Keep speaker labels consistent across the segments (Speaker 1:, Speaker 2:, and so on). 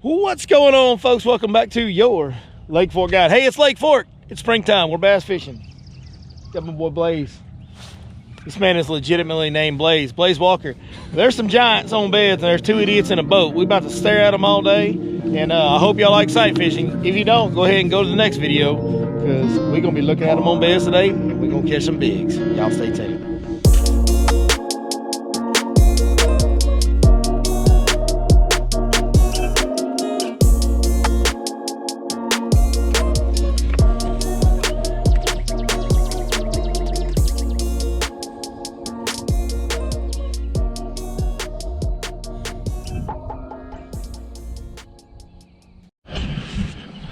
Speaker 1: What's going on, folks? Welcome back to your Lake Fork Guide. Hey, it's Lake Fork. It's springtime. We're bass fishing. Got my boy Blaze. This man is legitimately named Blaze. Blaze Walker. There's some giants on beds and there's two idiots in a boat. We're about to stare at them all day. And I hope y'all like sight fishing. If you don't, go ahead and go to the next video because we're going to be looking at them on beds today and we're going to catch some bigs. Y'all stay tuned.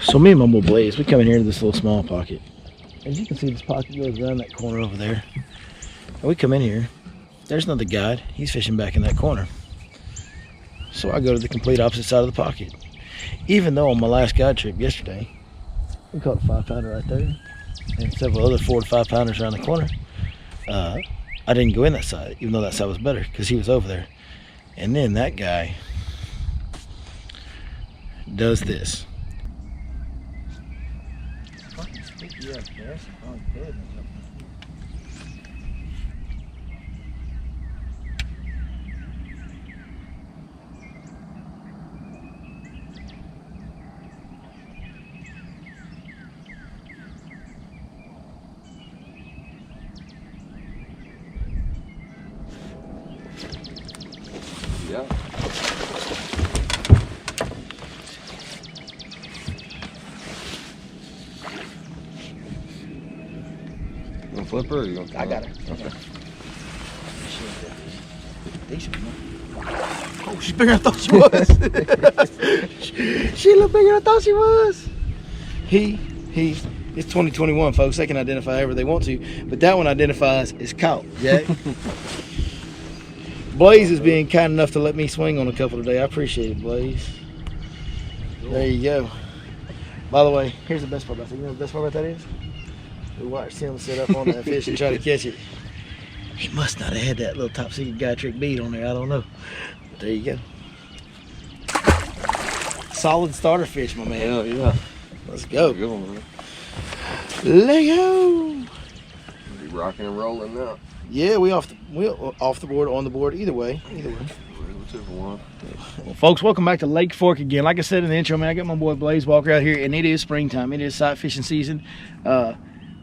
Speaker 1: So me and my boy Blaze, we come in here to this little small pocket. As you can see, this pocket goes around that corner over there. And we come in here, there's another guide. He's fishing back in that corner. So I go to the complete opposite side of the pocket. Even though on my last guide trip yesterday, we caught a 5-pounder right there and several other 4 to 5 pounders around the corner. I didn't go in that side, even though that side was better because he was over there. And then that guy does this.
Speaker 2: Yeah. You gonna flip her or you gonna?
Speaker 1: I got her.
Speaker 2: Okay.
Speaker 1: Oh, she's bigger than I thought she was. She a little bigger than I thought she was. It's 2021, folks. They can identify however they want to, but that one identifies as caught, Jack. Blaze is being kind enough to let me swing on a couple today. I appreciate it, Blaze. There you go. By the way, here's the best part about that. You know what the best part about that is? We watched him sit up on that fish and try to catch it. He must not have had that little top secret guy trick bead on there. I don't know. But there you go. Solid starter fish, my man.
Speaker 2: Hell yeah.
Speaker 1: Let's go.
Speaker 2: Good one, man.
Speaker 1: Let go.
Speaker 2: Be rocking and rolling now.
Speaker 1: Yeah, we off the board, on the board, either way.
Speaker 2: Whichever one.
Speaker 1: Well, folks, welcome back to Lake Fork again. Like I said in the intro, man, I got my boy Blaze Walker out here, and it is springtime. It is sight fishing season.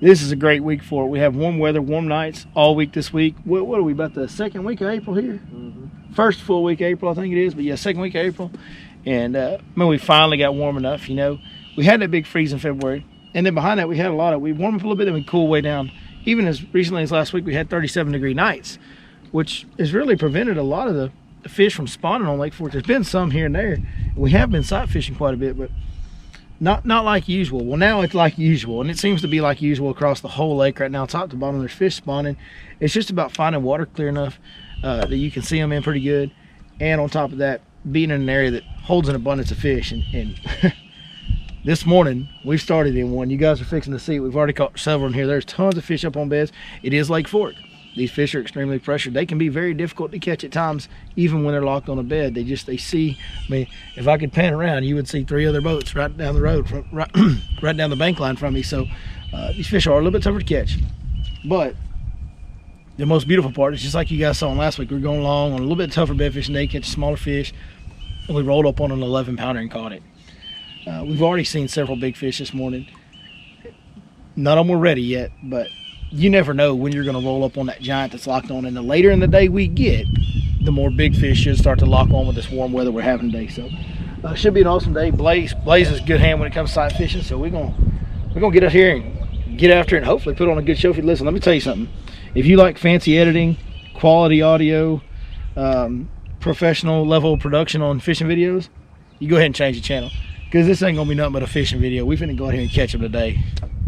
Speaker 1: This is a great week for it. We have warm weather, warm nights all week this week. What are we, about the second week of April here? Mm-hmm. First full week of April, I think it is, but yeah, second week of April. And man, we finally got warm enough, you know. We had that big freeze in February, and then behind that we had we warmed up a little bit, then we cooled way down. Even as recently as last week, we had 37-degree nights, which has really prevented a lot of the fish from spawning on Lake Fork. There's been some here and there. We have been sight fishing quite a bit, but not like usual. Well, now it's like usual, and it seems to be like usual across the whole lake right now. Top to bottom, there's fish spawning. It's just about finding water clear enough that you can see them in pretty good, and on top of that, being in an area that holds an abundance of fish. And this morning, we've started in one. You guys are fixing to see it. We've already caught several in here. There's tons of fish up on beds. It is Lake Fork. These fish are extremely pressured. They can be very difficult to catch at times, even when they're locked on a bed. They see, I mean, if I could pan around, you would see 3 other boats right down the road, right down the bank line from me. So these fish are a little bit tougher to catch. But the most beautiful part is just like you guys saw last week. We were going along on a little bit tougher bed fishing day, catch smaller fish, and we rolled up on an 11-pounder and caught it. We've already seen several big fish this morning. None of them were ready yet, but you never know when you're going to roll up on that giant that's locked on. And the later in the day we get, the more big fish should start to lock on with this warm weather we're having today. So should be an awesome day. Blaze is a good hand when it comes to sight fishing. So we're gonna get out here and get after it and hopefully put on a good show for you. Listen, let me tell you something. If you like fancy editing, quality audio, professional level production on fishing videos, you go ahead and change the channel. Because this ain't gonna be nothing but a fishing video. We finna go out here and catch them today.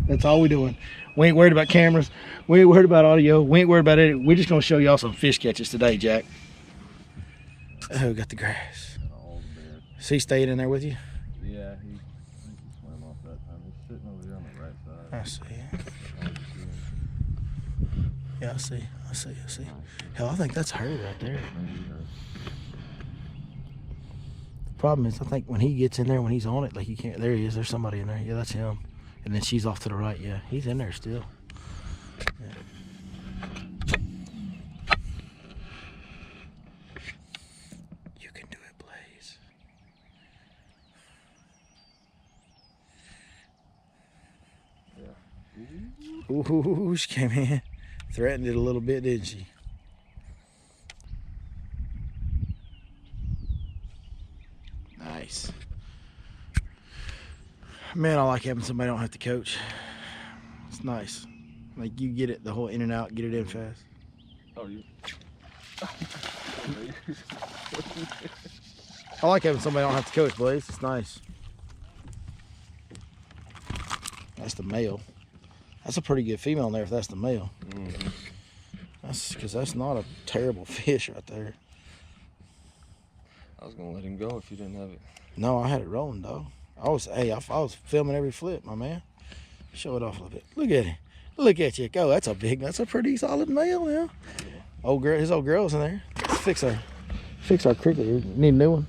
Speaker 1: That's all we're doing. We ain't worried about cameras. We ain't worried about audio. We ain't worried about it. We're just gonna show y'all some fish catches today, Jack. Oh, we got the grass. Is he staying in there with you?
Speaker 2: Yeah, he swam off that time. He's sitting over there on the right side.
Speaker 1: I see. Yeah, I see. Hell, I think that's her right there. Problem is, I think when he gets in there, when he's on it, like he can't. There he is. There's somebody in there. Yeah, that's him. And then she's off to the right. Yeah, he's in there still. Yeah. You can do it, Blaze.
Speaker 2: Yeah.
Speaker 1: Ooh, she came in. Threatened it a little bit, didn't she? Nice. Man, I like having somebody I don't have to coach. It's nice. Like, you get it, the whole in and out, get it in fast.
Speaker 2: Oh, you.
Speaker 1: I like having somebody I don't have to coach, Blaze. It's nice. That's the male. That's a pretty good female in there if that's the male.
Speaker 2: Mm-hmm.
Speaker 1: That's because that's not a terrible fish right there.
Speaker 2: I was gonna let him go if you didn't have it.
Speaker 1: No, I had it rolling, dog. I was filming every flip, my man. Show it off a little bit. Look at it. Look at you go. That's a pretty solid male now. Old girl, his old girl's in there. Let's fix our cricket here. Need a new one.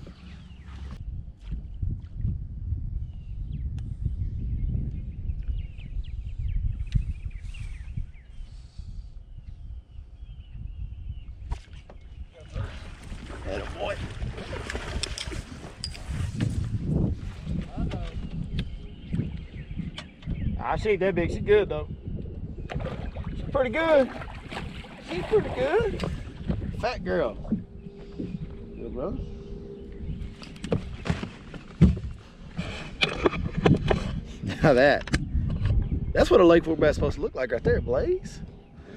Speaker 1: Atta boy. I see that big. She's good though. She's pretty good. She's pretty good. Fat girl. Good, brother. Now that's what a Lake Fork bass is supposed to look like right there, Blaze.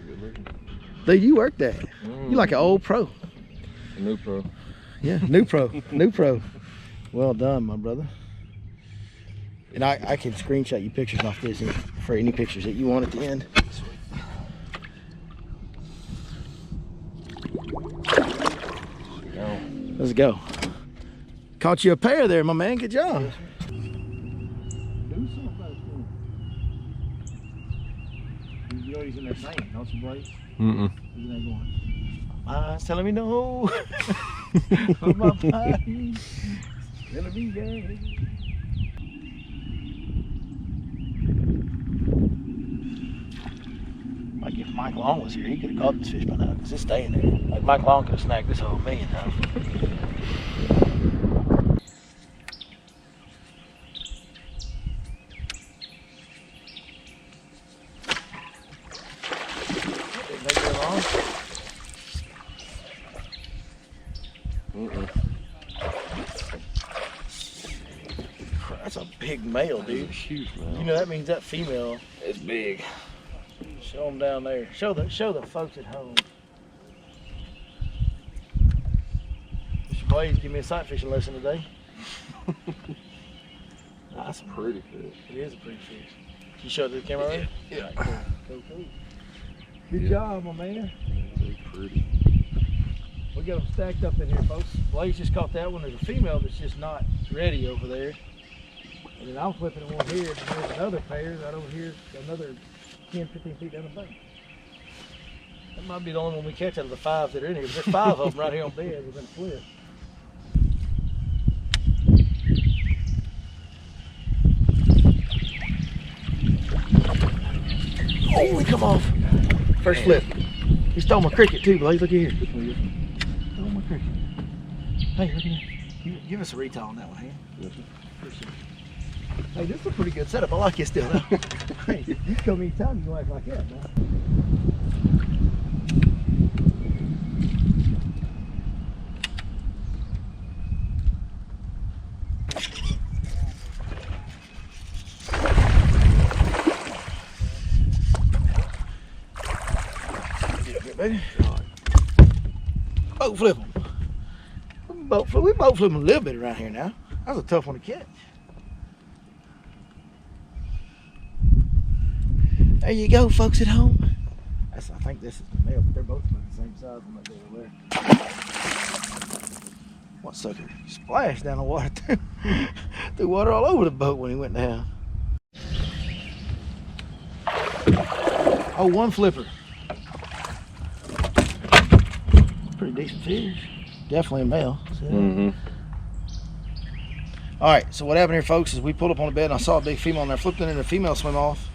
Speaker 2: Good looking.
Speaker 1: Dude, you work that. You like an old pro.
Speaker 2: A new pro.
Speaker 1: Yeah, new pro. New pro. Well done, my brother. And I can screenshot you pictures off this for any pictures that you want at the end. Let's go. Caught you a pair there, my man. Good job. You know he's in there saying, don't you, Blaze?
Speaker 2: Mm-mm.
Speaker 1: He's in there going, mine's telling me no. For my body. Telling me yeah. Like if Mike Long was here, he could have caught this fish by now because it's staying there. Like Mike Long could have snagged this whole million times. That's a big male, dude.
Speaker 2: Huge, man.
Speaker 1: You know that means that female.
Speaker 2: It's big.
Speaker 1: Show them down there. Show the folks at home. Mr. Blaze, give me a sight fishing lesson today.
Speaker 2: That's a pretty fish.
Speaker 1: It is a pretty fish. You show it to the camera already?
Speaker 2: Yeah.
Speaker 1: Cool. Good job, my man.
Speaker 2: They're pretty.
Speaker 1: We got them stacked up in here, folks. Blaze just caught that one. There's a female that's just not ready over there. And then I'm flipping one here, and there's another pair right over here, another 10, 15 feet down the bank. That might be the only one we catch out of the 5 that are in here. There's 5 of them right here on bed within a flip. Holy, come off. First flip. He stole my cricket too, Blaze. Look at here. Stole my cricket. Hey, look at that. Give us a retail on that one, hey?
Speaker 2: Yes, sir.
Speaker 1: Appreciate it. Hey, this is a pretty good setup. I like it still. Hey, you come anytime, you gonna act like that, man. Baby. Boat flip them. We boat flip them a little bit around here now. That was a tough one to catch. There you go, folks at home. I think this is the male, but they're both about the same size. I'm not going to wear. What sucker splashed down the water too? Threw water all over the boat when he went down. Oh, one flipper. Pretty decent fish. Definitely a male.
Speaker 2: Mm-hmm.
Speaker 1: All right, so what happened here, folks, is we pulled up on the bed and I saw a big female in there, flipped it in, the female swim off.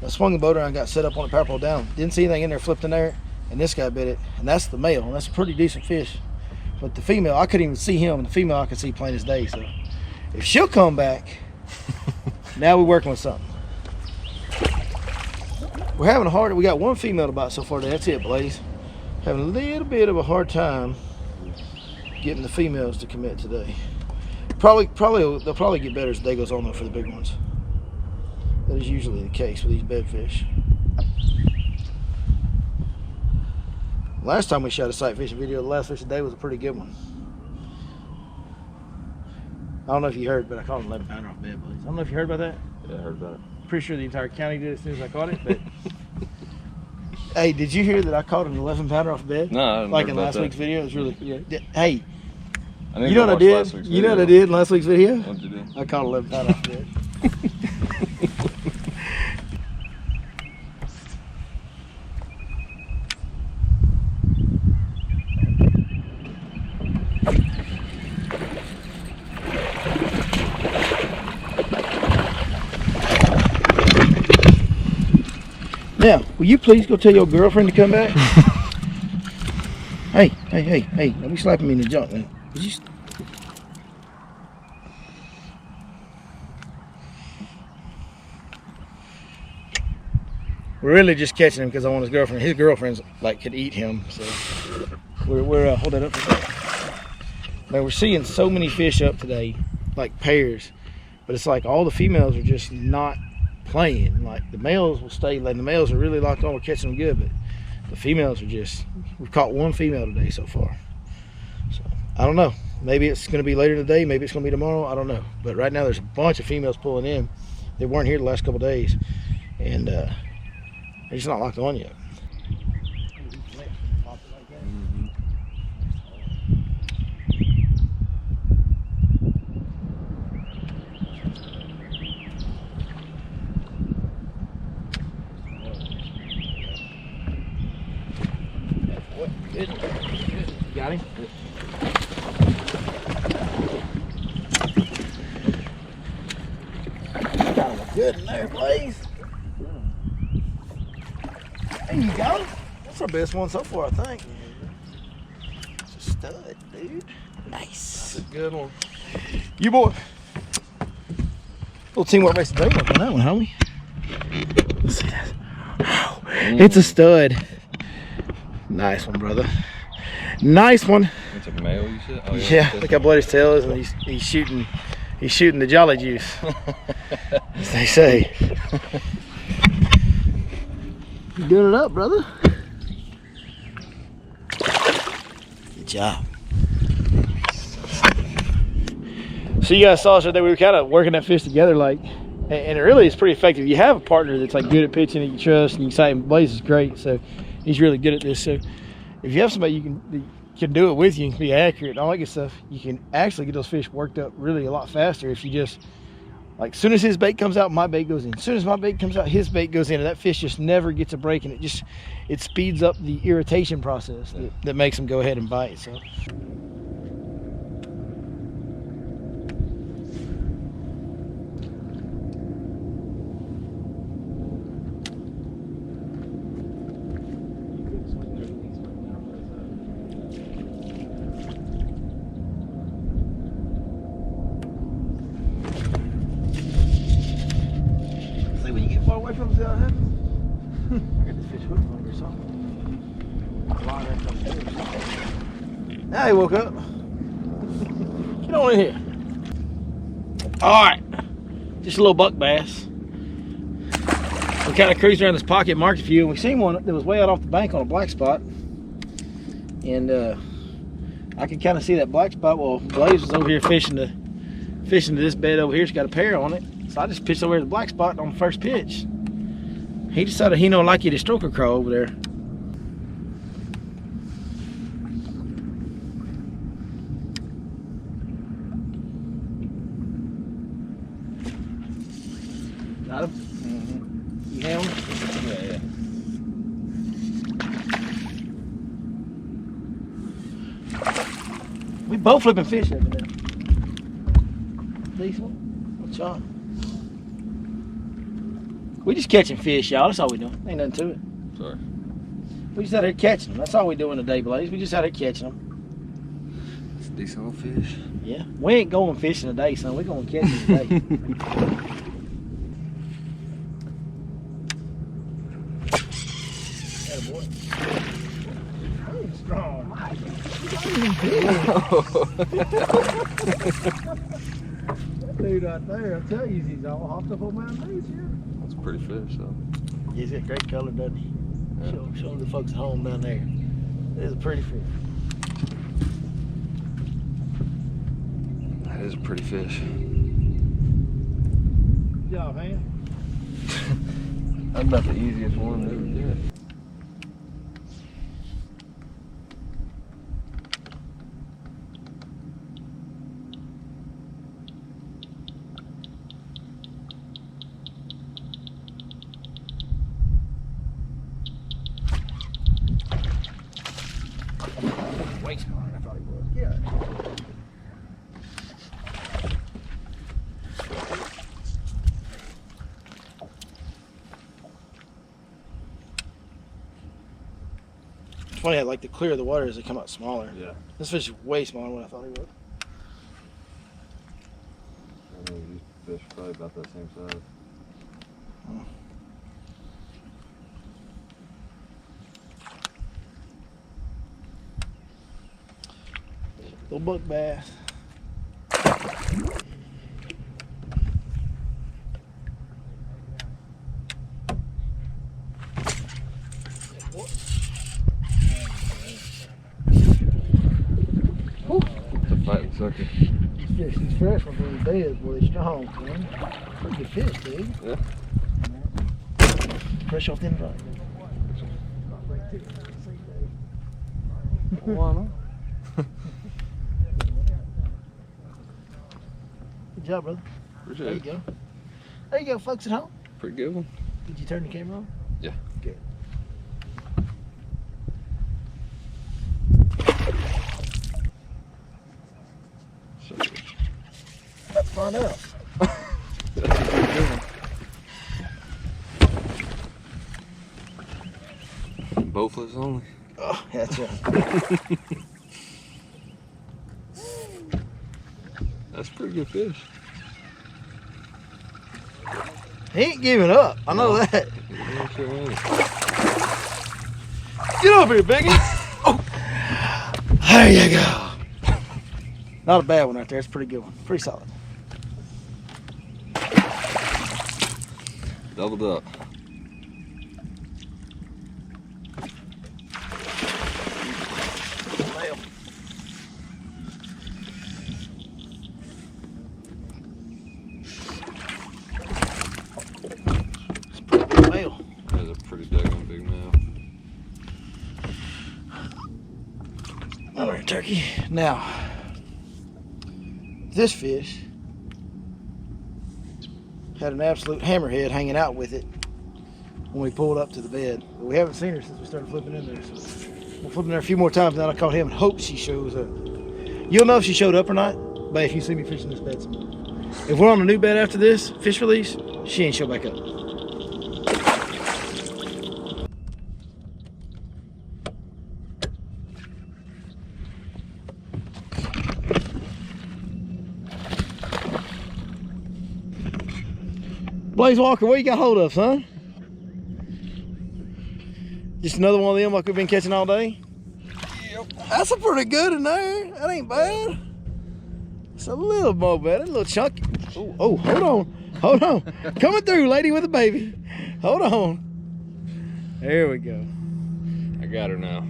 Speaker 1: I swung the boat around, got set up on the power pole down. Didn't see anything in there, flipped in there, and this guy bit it. And that's the male, and that's a pretty decent fish. But the female, I couldn't even see him, and the female I could see plain as day. So if she'll come back, now we're working with something. We're having a hard, we got one female to bite so far today. That's it, Blaze. Having a little bit of a hard time getting the females to commit today. They'll probably get better as the day goes on though for the big ones. That is usually the case with these bedfish. Last time we shot a sight fishing video, the last fish of the day was a pretty good one. I don't know if you heard, but I caught an 11 pounder off bed, Blaze. I don't know if you heard about that.
Speaker 2: Yeah, I heard about it.
Speaker 1: Pretty sure the entire county did as soon as I caught it, but hey, did you hear that I caught an 11 pounder off bed?
Speaker 2: No, I didn't
Speaker 1: like
Speaker 2: heard
Speaker 1: in
Speaker 2: about
Speaker 1: last
Speaker 2: that.
Speaker 1: week's video. It was really hey.
Speaker 2: You know what I did?
Speaker 1: You know what I did in last week's video?
Speaker 2: What'd you do?
Speaker 1: I caught 11 pounder off bed. Now, will you please go tell your girlfriend to come back? Hey, don't be slapping me in the junk, man. Would you We're really just catching him because I want his girlfriend. His girlfriend's like could eat him, so we're hold that up for a second. Now we're seeing so many fish up today, like pairs, but it's like all the females are just not playing. Like the males will stay, like the males are really locked on, we're catching them good, but the females are just, we've caught one female today so far. So I don't know, maybe it's going to be later today, maybe it's going to be tomorrow, I don't know, but right now there's a bunch of females pulling in. They weren't here the last couple days, and they're just not locked on yet. Good. Got him? Got him good in there, Blaze. There you go. That's our best one so far, I think. It's a stud, dude. Nice.
Speaker 2: That's a good one.
Speaker 1: You boy. Little teamwork makes the dream work on that one, homie. Let's see that. Oh, it's a stud. Nice one, brother. Nice one.
Speaker 2: It's a male, you said? Oh,
Speaker 1: Yeah, look how bloody his tail is, and he's shooting the jolly juice, as they say. You doing it up, brother. Good job. So you guys saw us right there. We were kind of working that fish together, like, and it really is pretty effective. You have a partner that's like good at pitching that you trust, and you say Blaze is great, so he's really good at this. So if you have somebody that can do it with you and be accurate and all that good stuff, you can actually get those fish worked up really a lot faster if you just, like, as soon as his bait comes out, my bait goes in. As soon as my bait comes out, his bait goes in, and that fish just never gets a break, and it speeds up the irritation process that makes him go ahead and bite. So. When you get far away from the head, I got this fish hooked on or something. Now he woke up. Get on in here. All right, just a little buck bass. We kind of cruised around this pocket, marked a few, and we seen one that was way out off the bank on a black spot. And I could kind of see that black spot while Blaze was over here fishing to this bed over here. It's got a pair on it. So I just pitched over to the black spot on the first pitch. He decided he don't like you to stroker crawl over there. Got him? Mm-hmm. You have him? Yeah. We both flipping fish over there. Decent one. What's on? We just catching fish, y'all. That's all we doing. Ain't nothing to it.
Speaker 2: Sorry.
Speaker 1: We just out here catching them. That's all we doing today, Blaze. We just out here catching them.
Speaker 2: It's a decent little fish.
Speaker 1: Yeah. We ain't going fishing today, son. We're going catching today. Attaboy. Oh, strong. That dude right there, I tell you, he's all hopped up on my knees here.
Speaker 2: That's a pretty fish, though.
Speaker 1: He's got great color, doesn't he?
Speaker 2: Yeah.
Speaker 1: Show the folks at home down there. It is a pretty fish.
Speaker 2: That is a pretty fish.
Speaker 1: Good job, man.
Speaker 2: That's about the easiest one to ever get.
Speaker 1: Way smaller than I thought he was. Yeah. It's funny how like the clearer the water is, they come out smaller.
Speaker 2: Yeah.
Speaker 1: This fish is way smaller than I thought he was.
Speaker 2: I know these fish are probably about that same size.
Speaker 1: Little buck bass.
Speaker 2: It's a fighting sucker.
Speaker 1: Fish, these fresh ones in the bed, boy, they're strong, man. Pretty good fish, dude.
Speaker 2: Yeah.
Speaker 1: Fresh off them dry.
Speaker 2: Why not?
Speaker 1: Good job, brother.
Speaker 2: Appreciate
Speaker 1: There you
Speaker 2: it.
Speaker 1: go. There you go, folks at home.
Speaker 2: Pretty good one.
Speaker 1: Did you turn the camera on?
Speaker 2: Yeah.
Speaker 1: Good. Let's find out.
Speaker 2: That's a pretty good one. Boat flips only.
Speaker 1: Oh, that's right.
Speaker 2: That's a pretty good fish.
Speaker 1: He ain't giving up. I know that.
Speaker 2: Yeah, sure is.
Speaker 1: Get over here, Biggie. Oh, there you go. Not a bad one right there. It's a pretty good one. Pretty solid.
Speaker 2: Doubled up.
Speaker 1: Well, it's a pretty good whale.
Speaker 2: That is a pretty daggone big male.
Speaker 1: All right, turkey. Now, this fish had an absolute hammerhead hanging out with it when we pulled up to the bed. But we haven't seen her since we started flipping in there. So we'll flip in there a few more times, and then I caught him and hope she shows up. You'll know if she showed up or not, but if you see me fishing this bed some more. If we're on a new bed after this fish release, she ain't show back up. Blaze Walker, what you got hold of, son? Just another one of them like we've been catching all day?
Speaker 2: Yep.
Speaker 1: That's a pretty good in there. That ain't bad. It's a little more better, a little chunky. Oh, oh, hold on. Hold on. Coming through, lady with a baby. Hold on. There we go.
Speaker 2: I got her now.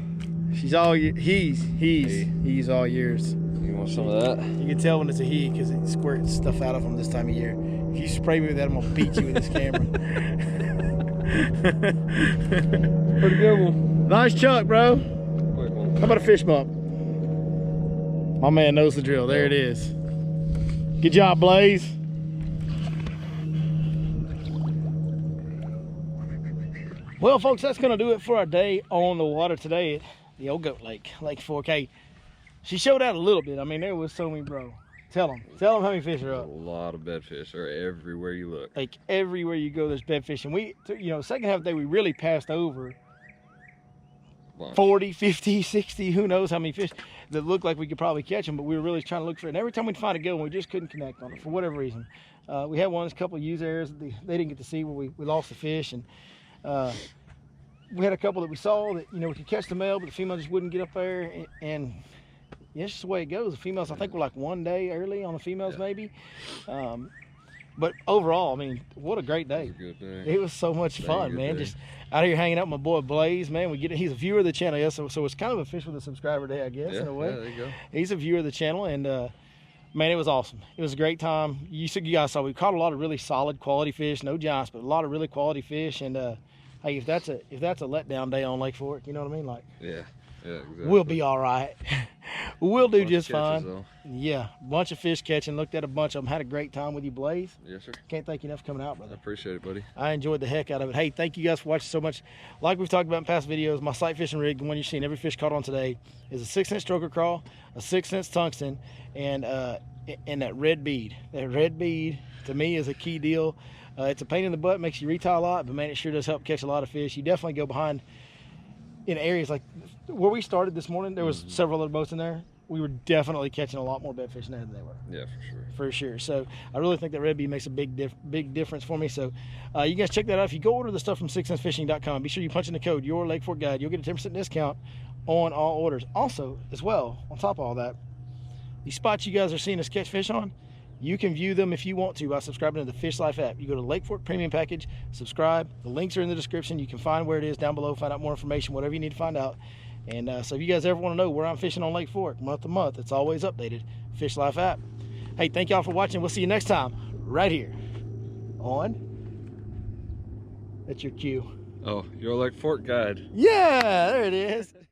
Speaker 1: She's all he's all yours.
Speaker 2: You want some of that?
Speaker 1: You can tell when it's a he because it squirts stuff out of him this time of year. If you spray me with that, I'm gonna beat you with this camera.
Speaker 2: Pretty good one.
Speaker 1: Nice chunk, bro.
Speaker 2: Quick one.
Speaker 1: How about a fish bump? My man knows the drill. There it is. Good job, Blaze. Well, folks, that's going to do it for our day on the water today at the old Goat Lake, Lake Fork. Hey, she showed out a little bit. I mean, there was so many, bro. Tell them how many fish are
Speaker 2: There's a
Speaker 1: up.
Speaker 2: lot of bedfish are everywhere you look.
Speaker 1: Like everywhere you go, there's bedfish. And we, you know, second half of the day, we really passed over
Speaker 2: Bunch.
Speaker 1: 40, 50, 60, who knows how many fish that looked like we could probably catch them, but we were really trying to look for it. And every time we'd find a good one, we just couldn't connect on it for whatever reason. We had one, a couple of use areas that they didn't get to see where we lost the fish. And we had a couple that we saw that, you know, we could catch the male, but the female just wouldn't get up there. And yeah, it's just the way it goes. The females, I think, were like 1 day early on the females, maybe. But overall, I mean, what a great day.
Speaker 2: It was a good day.
Speaker 1: It was so much fun,
Speaker 2: good
Speaker 1: man.
Speaker 2: day.
Speaker 1: Just out here hanging out with my boy Blaze, man. He's a viewer of the channel, yeah, so it's kind of a fish with a subscriber day, I guess, in a way.
Speaker 2: Yeah, there you go.
Speaker 1: He's a viewer of the channel, and man, it was awesome. It was a great time. You guys saw we caught a lot of really solid quality fish, no giants, but a lot of really quality fish. And hey, if that's a letdown day on Lake Fork, you know what I mean? Like,
Speaker 2: Yeah, exactly.
Speaker 1: we'll be all right. We'll do
Speaker 2: Bunch of
Speaker 1: just
Speaker 2: catches,
Speaker 1: fine.
Speaker 2: though.
Speaker 1: Yeah, bunch of fish catching. Looked at a bunch of them. Had a great time with you, Blaze.
Speaker 2: Yes, sir.
Speaker 1: Can't thank you enough for coming out,
Speaker 2: I
Speaker 1: brother.
Speaker 2: appreciate it, buddy.
Speaker 1: I enjoyed the heck out of it. Hey, thank you guys for watching so much. Like we've talked about in past videos, my sight fishing rig, the one you've seen every fish caught on today, is a 6-inch stroker crawl, a 6-inch tungsten, and that red bead. That red bead, to me, is a key deal. It's a pain in the butt, makes you retie a lot, but man, it sure does help catch a lot of fish. You definitely go behind in areas like where we started this morning. There was several other boats in there. We were definitely catching a lot more bedfish in there than they were.
Speaker 2: Yeah, for sure.
Speaker 1: For sure. So I really think that red bead makes a big difference for me. So you guys check that out. If you go order the stuff from 6centsfishing.com, be sure you punch in the code your Lake Fork Guide. You'll get a 10% discount on all orders. Also, as well, on top of all that, these spots you guys are seeing us catch fish on, you can view them if you want to by subscribing to the Fish Life app. You go to Lake Fork Premium Package, subscribe. The links are in the description. You can find where it is down below, find out more information, whatever you need to find out. And so if you guys ever want to know where I'm fishing on Lake Fork month to month, it's always updated. Fish Life app. Hey, thank y'all for watching. We'll see you next time right here on. That's your cue.
Speaker 2: Oh, your Lake Fork Guide.
Speaker 1: Yeah, there it is.